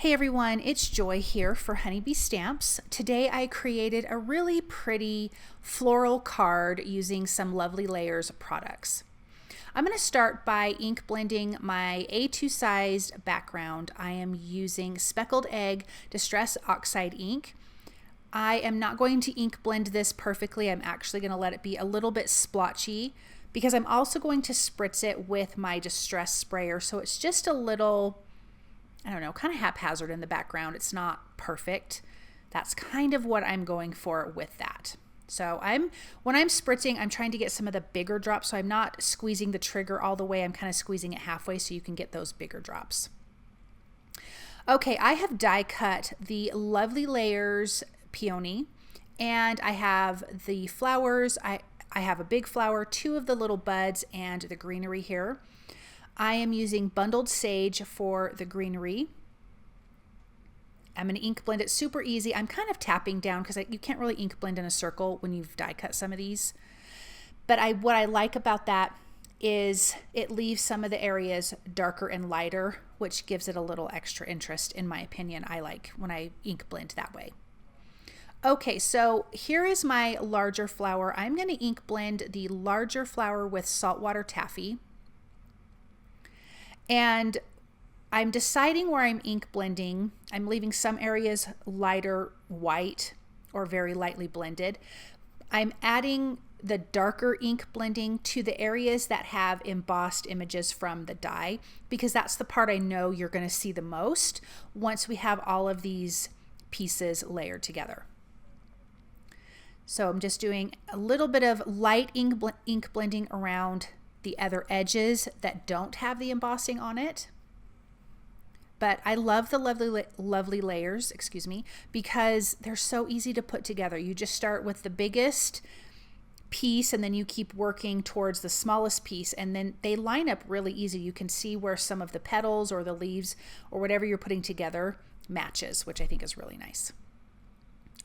Hey everyone, it's Joy here for Honeybee Stamps. Today I created a really pretty floral card using some Lovely Layers products. I'm going to start by ink blending my A2 sized background. I am using Speckled Egg Distress Oxide ink. I am not going to ink blend this perfectly. I'm actually going to let it be a little bit splotchy because I'm also going to spritz it with my Distress sprayer. So it's just a little, I don't know, kind of haphazard in the background. It's not perfect. That's kind of what I'm going for with that. So when I'm spritzing, I'm trying to get some of the bigger drops. So I'm not squeezing the trigger all the way. I'm kind of squeezing it halfway so you can get those bigger drops. Okay, I have die cut the Lovely Layers Peony, and I have the flowers. I have a big flower, two of the little buds, and the greenery here. I am using bundled sage for the greenery. I'm going to ink blend it super easy. I'm kind of tapping down because you can't really ink blend in a circle when you've die cut some of these. But what I like about that is it leaves some of the areas darker and lighter, which gives it a little extra interest, in my opinion. I like when I ink blend that way. Okay, so here is my larger flower. I'm going to ink blend the larger flower with Saltwater Taffy. And I'm deciding where I'm ink blending. I'm leaving some areas lighter white or very lightly blended. I'm adding the darker ink blending to the areas that have embossed images from the die, because that's the part I know you're going to see the most once we have all of these pieces layered together. So I'm just doing a little bit of light ink blending around the other edges that don't have the embossing on it. But I love the lovely layers, because they're so easy to put together. You just start with the biggest piece and then you keep working towards the smallest piece, and then they line up really easy. You can see where some of the petals or the leaves or whatever you're putting together matches, which I think is really nice.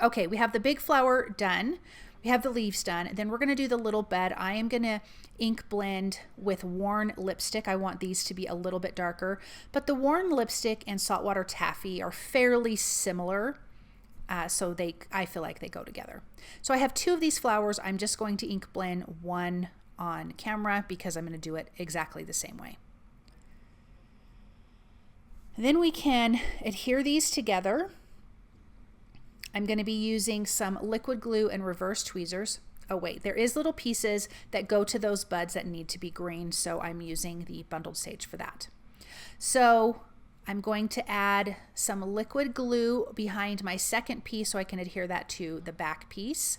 Okay, we have the big flower done. We have the leaves done. And then we're going to do the little bud. I am going to ink blend with Worn lipstick. I want these to be a little bit darker, but the Worn lipstick and Saltwater Taffy are fairly similar. So I feel like they go together. So I have two of these flowers. I'm just going to ink blend one on camera because I'm going to do it exactly the same way. And then we can adhere these together. I'm going to be using some liquid glue and reverse tweezers. Oh wait, there is little pieces that go to those buds that need to be green, so I'm using the bundled sage for that. So I'm going to add some liquid glue behind my second piece so I can adhere that to the back piece.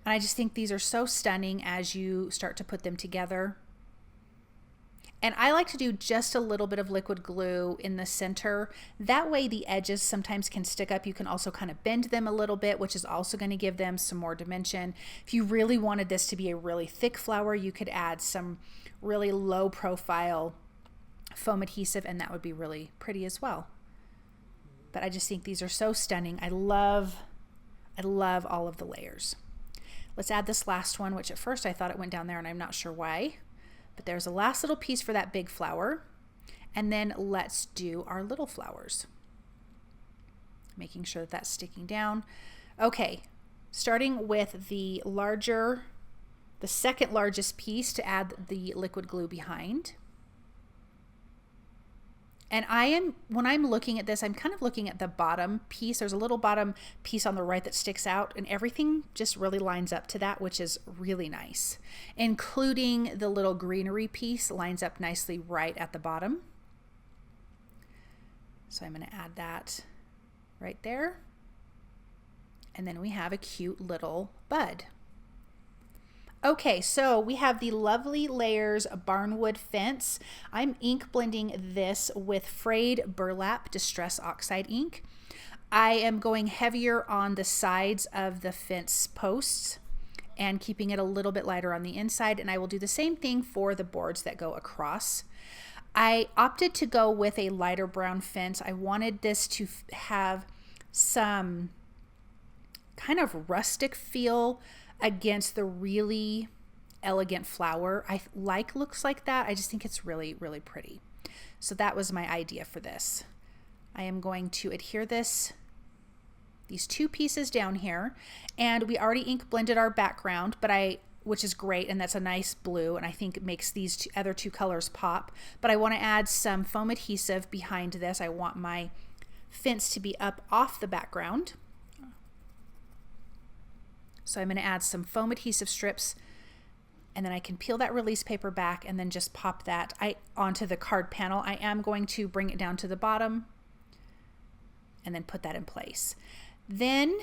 And I just think these are so stunning as you start to put them together. And I like to do just a little bit of liquid glue in the center. That way the edges sometimes can stick up. You can also kind of bend them a little bit, which is also going to give them some more dimension. If you really wanted this to be a really thick flower, you could add some really low profile foam adhesive, and that would be really pretty as well. But I just think these are so stunning. I love all of the layers. Let's add this last one, which at first I thought it went down there and I'm not sure why. But there's a last little piece for that big flower. And then let's do our little flowers. Making sure that that's sticking down. Okay, starting with the second largest piece to add the liquid glue behind. And when I'm looking at this, I'm kind of looking at the bottom piece. There's a little bottom piece on the right that sticks out, and everything just really lines up to that, which is really nice. Including the little greenery piece lines up nicely right at the bottom. So I'm going to add that right there. And then we have a cute little bud. Okay, so we have the Lovely Layers Barnwood Fence. I'm ink blending this with Frayed Burlap Distress Oxide ink. I am going heavier on the sides of the fence posts and keeping it a little bit lighter on the inside, and I will do the same thing for the boards that go across. I opted to go with a lighter brown fence. I wanted this to have some kind of rustic feel against the really elegant flower. I like looks like that. I just think it's really, really pretty. So that was my idea for this. I am going to adhere these two pieces down here, and we already ink blended our background, which is great, and that's a nice blue, and I think it makes these other two colors pop. But I want to add some foam adhesive behind this. I want my fence to be up off the background. So I'm going to add some foam adhesive strips, and then I can peel that release paper back and then just pop that onto the card panel. I am going to bring it down to the bottom and then put that in place. Then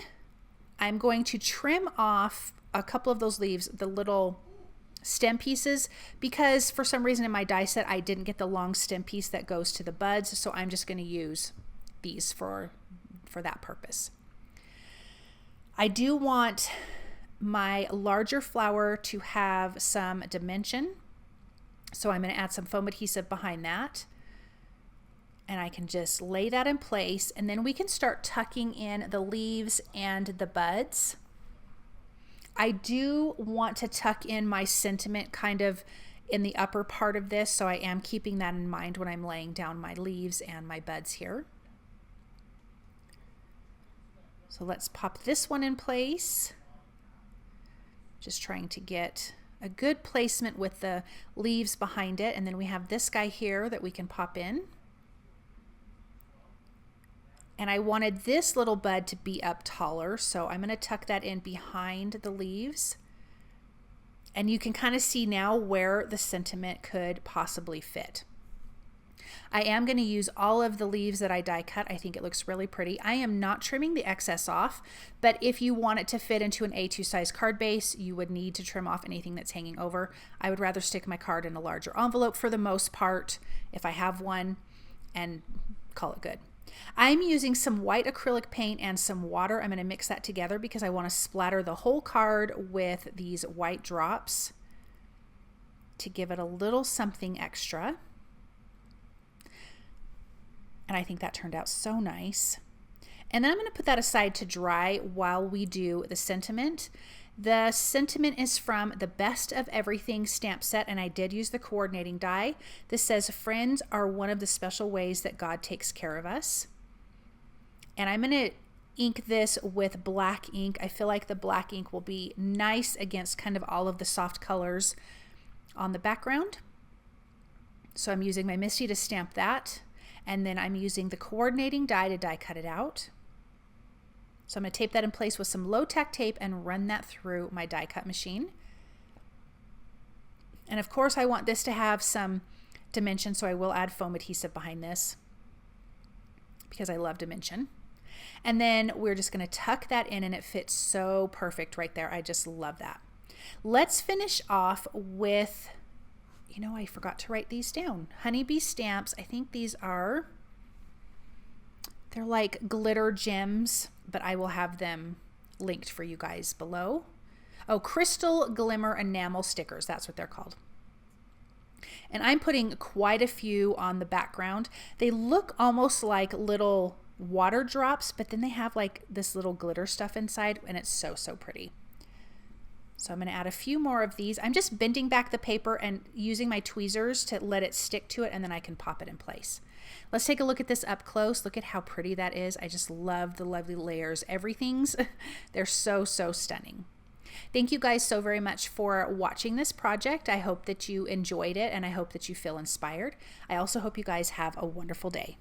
I'm going to trim off a couple of those leaves, the little stem pieces, because for some reason in my die set I didn't get the long stem piece that goes to the buds, so I'm just going to use these for that purpose. I do want my larger flower to have some dimension, so I'm going to add some foam adhesive behind that, and I can just lay that in place, and then we can start tucking in the leaves and the buds. I do want to tuck in my sentiment kind of in the upper part of this, so I am keeping that in mind when I'm laying down my leaves and my buds here. So let's pop this one in place. Just trying to get a good placement with the leaves behind it, and then we have this guy here that we can pop in. And I wanted this little bud to be up taller, so I'm going to tuck that in behind the leaves. And you can kind of see now where the sentiment could possibly fit. I am going to use all of the leaves that I die cut. I think it looks really pretty. I am not trimming the excess off, but if you want it to fit into an A2 size card base, you would need to trim off anything that's hanging over. I would rather stick my card in a larger envelope for the most part, if I have one, and call it good. I'm using some white acrylic paint and some water. I'm going to mix that together because I want to splatter the whole card with these white drops to give it a little something extra. And I think that turned out so nice. And then I'm going to put that aside to dry while we do the sentiment. The sentiment is from the Best of Everything stamp set, and I did use the coordinating die. This says, "Friends are one of the special ways that God takes care of us." And I'm going to ink this with black ink. I feel like the black ink will be nice against kind of all of the soft colors on the background. So I'm using my Misty to stamp that, and then I'm using the coordinating die to die cut it out. So I'm going to tape that in place with some low tack tape and run that through my die cut machine. And of course I want this to have some dimension, so I will add foam adhesive behind this because I love dimension. And then we're just going to tuck that in, and it fits so perfect right there. I just love that. Let's finish off with, you know, I forgot to write these down. Honeybee stamps. I think these are, they're like glitter gems, but I will have them linked for you guys below. Oh, Crystal Glimmer Enamel Stickers. That's what they're called. And I'm putting quite a few on the background. They look almost like little water drops, but then they have like this little glitter stuff inside, and it's so, so pretty. So I'm going to add a few more of these. I'm just bending back the paper and using my tweezers to let it stick to it, and then I can pop it in place. Let's take a look at this up close. Look at how pretty that is. I just love the lovely layers. Everything's, they're so, so stunning. Thank you guys so very much for watching this project. I hope that you enjoyed it, and I hope that you feel inspired. I also hope you guys have a wonderful day.